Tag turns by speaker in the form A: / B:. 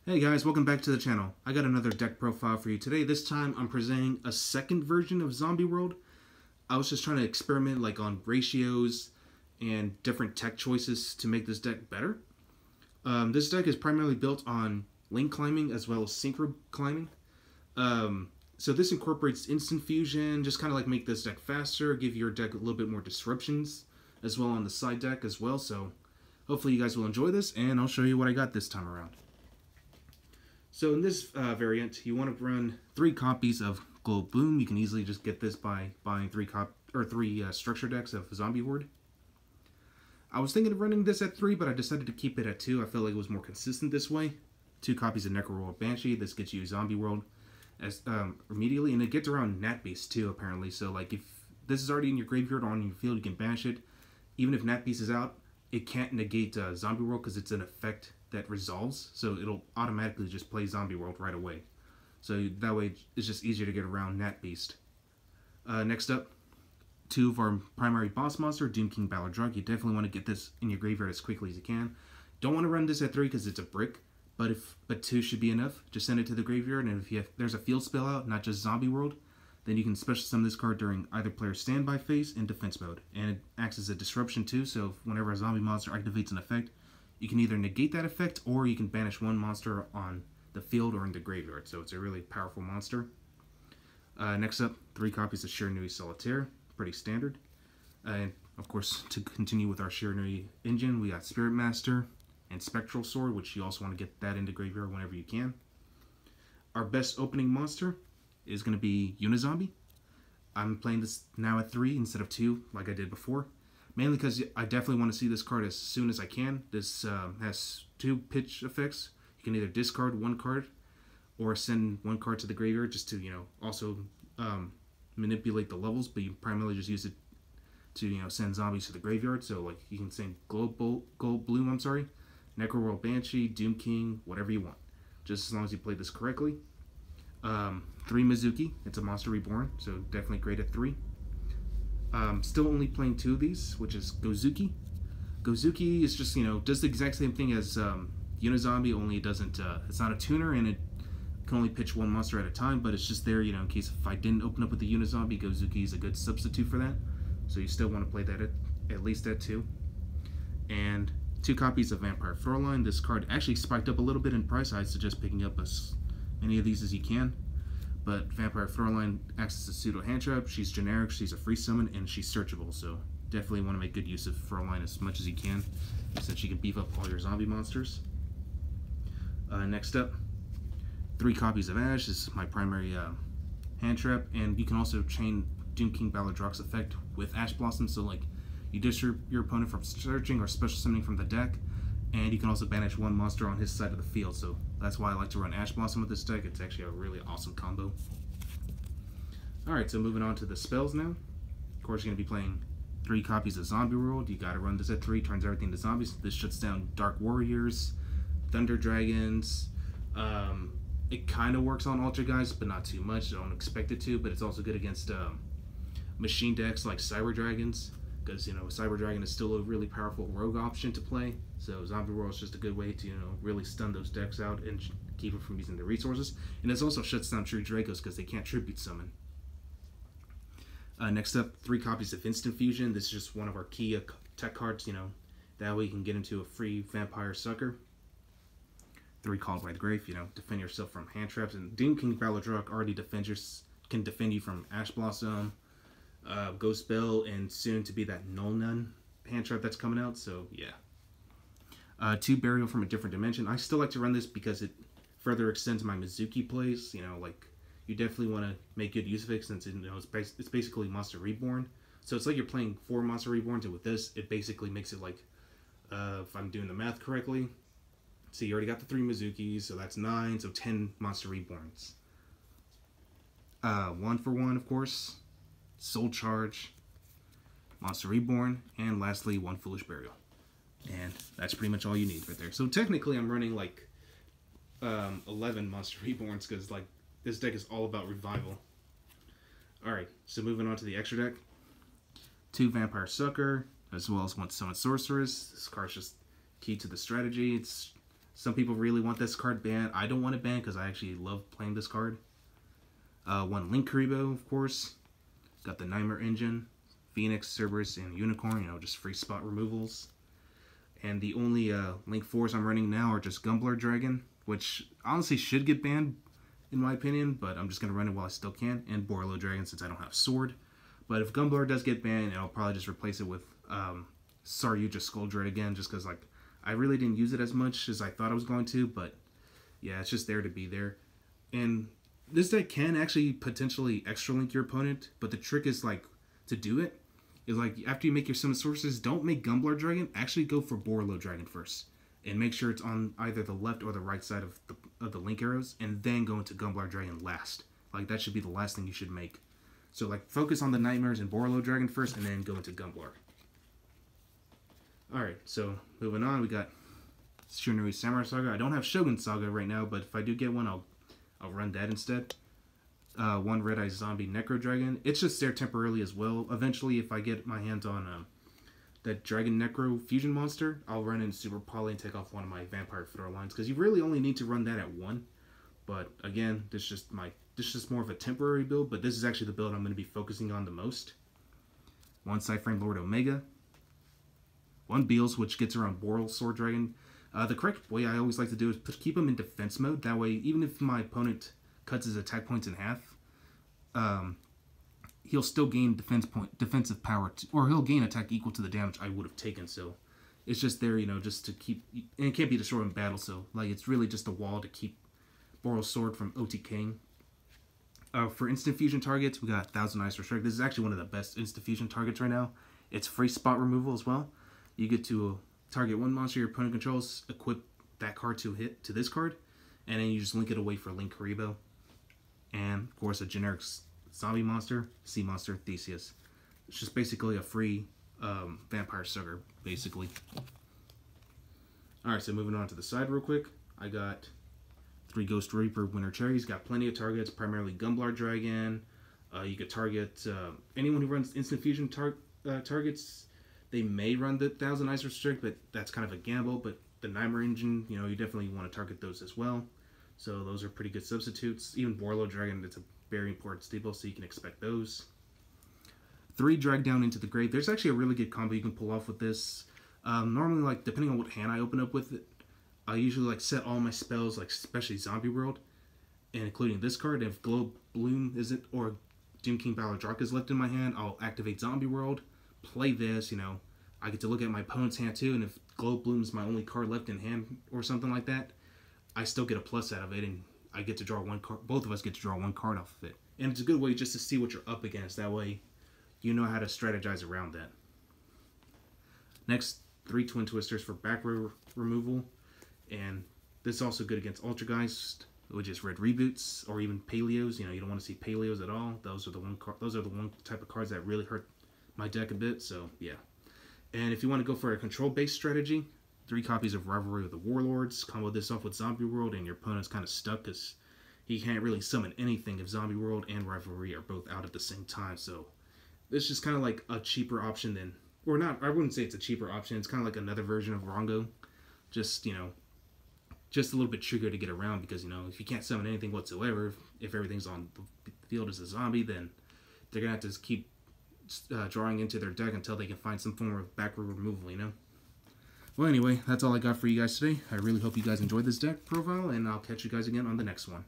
A: Hey guys, welcome back to the channel. I got another deck profile for you today. This time I'm presenting a second version of Zombie World. I was just trying to experiment on ratios and different tech choices to make this deck better. This deck is primarily built on link climbing as well as synchro climbing. So this incorporates instant fusion, just kind of make this deck faster, give your deck a little bit more disruptions as well on the side deck as well. So hopefully you guys will enjoy this, and I'll show you what I got this time around. So in this variant, you want to run 3 copies of Globe Bloom. You can easily just get this by buying 3 structure decks of Zombie Horde. I was thinking of running this at 3, but I decided to keep it at 2. I felt like it was more consistent this way. 2 copies of Necroroyal Banshee. This gets you Zombie World as immediately, and it gets around Nat Beast too, apparently. So if this is already in your graveyard or on your field, you can banish it. Even if Nat Beast is out, it can't negate Zombie World because it's an effect that resolves, so it'll automatically just play Zombie World right away. So that way it's just easier to get around Nat Beast. Next up, 2 of our primary boss monster, Doom King Balladrug. You definitely want to get this in your graveyard as quickly as you can. Don't want to run this at 3 because it's a brick, but 2 should be enough. Just send it to the graveyard, and if there's a field spell out, not just Zombie World, then you can special summon this card during either player's standby phase in defense mode. And it acts as a disruption too, so whenever a zombie monster activates an effect, you can either negate that effect or you can banish 1 monster on the field or in the graveyard. So it's a really powerful monster. Next up, 3 copies of Shiranui Solitaire. Pretty standard. And of course, to continue with our Shiranui engine, we got Spirit Master and Spectral Sword, which you also want to get that into graveyard whenever you can. Our best opening monster is going to be Unizombie. I'm playing this now at 3 instead of 2 like I did before. Mainly because I definitely want to see this card as soon as I can. This has 2 pitch effects. You can either discard 1 card or send 1 card to the graveyard just to, also manipulate the levels, but you primarily just use it to, send zombies to the graveyard. So, you can send Gold Bloom, Necroroyal Banshee, Doom King, whatever you want. Just as long as you play this correctly. 3 Mizuki. It's a Monster Reborn, so definitely great at 3. Still only playing 2 of these, which is Gozuki. Gozuki is just, does the exact same thing as Unizombie, only it doesn't, it's not a tuner, and it can only pitch 1 monster at a time, but it's just there, in case if I didn't open up with the Unizombie, Gozuki is a good substitute for that. So you still want to play that at least at 2. And 2 copies of Vampire Frontline. This card actually spiked up a little bit in price. I suggest picking up as many of these as you can. But Vampire Frontline acts as a pseudo hand trap. She's generic, she's a free summon, and she's searchable. So definitely want to make good use of Frontline as much as you can, since you can beef up all your zombie monsters. Next up, 3 copies of Ash. This is my primary hand trap, and you can also chain Doom King Balladrug's effect with Ash Blossom. So you disturb your opponent from searching or special summoning from the deck, and you can also banish 1 monster on his side of the field. So that's why I like to run Ash Blossom with this deck. It's actually a really awesome combo. Alright, so moving on to the spells now. Of course, you're going to be playing 3 copies of Zombie World. You got to run this at 3, turns everything to zombies. This shuts down Dark Warriors, Thunder Dragons. It kind of works on Ultra Guys, but not too much. I don't expect it to, but it's also good against machine decks like Cyber Dragons, because Cyber Dragon is still a really powerful rogue option to play. So Zombie World is just a good way to really stun those decks out and keep them from using their resources. And this also shuts down True Dracos because they can't tribute summon. Next up, 3 copies of Instant Fusion. This is just one of our key tech cards. That way you can get into a free Vampire Sucker. 3 Called by the Grave. Defend yourself from hand traps. And Doom King Balladrug already can defend you from Ash Blossom, Ghost Bell, and soon to be that Null Nun hand trap that's coming out. So yeah. 2 Burial from a Different Dimension. I still like to run this because it further extends my Mizuki plays. You definitely want to make good use of it, since it's basically Monster Reborn. So it's like you're playing 4 Monster Reborns, and with this, it basically makes it if I'm doing the math correctly, so you already got the 3 Mizukis, so that's 9, so 10 Monster Reborns. 1 for 1, of course. Soul Charge, Monster Reborn, and lastly, 1 Foolish Burial. And that's pretty much all you need right there. So technically I'm running 11 Monster Reborns, because this deck is all about revival. Alright, so moving on to the extra deck. 2 Vampire Sucker, as well as 1 Summon Sorceress. This card's just key to the strategy. It's Some people really want this card banned. I don't want it banned because I actually love playing this card. One Linkuriboh, of course. Got the Nightmare Engine, Phoenix, Cerberus, and Unicorn. You know, just free spot removals. And the only Link 4s I'm running now are just Gumbler Dragon, which honestly should get banned, in my opinion, but I'm just going to run it while I still can. And Borreload Dragon, since I don't have Sword. But if Gumbler does get banned, I'll probably just replace it with Saryuja Skull Dread again, just because, like, I really didn't use it as much as I thought I was going to, but yeah, it's just there to be there. And this deck can actually potentially extra link your opponent, but the trick is, like, to do it is, like, after you make your summon sources, don't make Gumbler Dragon, actually go for Borreload Dragon first. And make sure it's on either the left or the right side of the link arrows, and then go into Gumbler Dragon last. Like, that should be the last thing you should make. So, like, focus on the Nightmares and Borreload Dragon first, and then go into Gumbler. Alright, so moving on, we got Shiranui Samurai Saga. I don't have Shogun Saga right now, but if I do get one, I'll run that instead. One Red Eye Zombie Necro Dragon. It's just there temporarily as well. Eventually, if I get my hands on that Dragon Necro Fusion Monster, I'll run in Super Poly and take off one of my Vampire Fedora lines, because you really only need to run that at 1. But again, this is just more of a temporary build, but this is actually the build I'm going to be focusing on the most. One Cyframe Lord Omega. One Beals, which gets around Boral Sword Dragon. The correct way I always like to do is keep him in defense mode. That way, even if my opponent cuts his attack points in half, he'll still gain defensive power, or he'll gain attack equal to the damage I would have taken. So it's just there, you know, just to keep, and it can't be destroyed in battle. So like, it's really just a wall to keep Boral Sword from OTKing. For instant fusion targets, we got Thousand Eyes for Strike. This is actually one of the best instant fusion targets right now. It's free spot removal as well. You get to target one monster your opponent controls, equip that card to hit to this card, and then you just link it away for Linkuriboh. And, of course, a generic zombie monster, sea monster, Theseus. It's just basically a free vampire sucker, basically. Alright, so moving on to the side real quick. I got 3 Ghost Reaper Winter Cherries. Got plenty of targets, primarily Gumblar Dragon. You could target anyone who runs instant fusion targets. They may run the Thousand Eyes Restrict, but that's kind of a gamble. But the Nightmare Engine, you know, you definitely want to target those as well. So those are pretty good substitutes. Even Borreload Dragon, it's a very important staple, so you can expect those. 3 Drag Down into the Grave. There's actually a really good combo you can pull off with this. Normally, like, depending on what hand I open up with it, I usually, like, set all my spells, like, especially Zombie World, and including this card. If Glow Bloom isn't, or Doom King Baladrock is left in my hand, I'll activate Zombie World. Play this, you know, I get to look at my opponent's hand too, and if Glow Bloom is my only card left in hand or something like that, I still get a plus out of it, and I get to draw 1 card. Both of us get to draw 1 card off of it. And it's a good way just to see what you're up against. That way, you know how to strategize around that. Next, 3 Twin Twisters for back row removal, and this is also good against Ultrageist, which is red reboots, or even Paleos. You know, you don't want to see Paleos at all. Those are the one type of cards that really hurt my deck a bit, so yeah. And if you want to go for a control-based strategy, 3 copies of Rivalry of the Warlords. Combo this off with Zombie World, and your opponent's kind of stuck because he can't really summon anything if Zombie World and Rivalry are both out at the same time. So this is just kind of like a cheaper option than, or not, I wouldn't say it's a cheaper option. It's kind of like another version of Rongo. Just, you know, just a little bit trickier to get around because, you know, if you can't summon anything whatsoever, if everything's on the field as a zombie, then they're going to have to keep drawing into their deck until they can find some form of back row removal, you know? Well, anyway, that's all I got for you guys today. I really hope you guys enjoyed this deck profile, and I'll catch you guys again on the next one.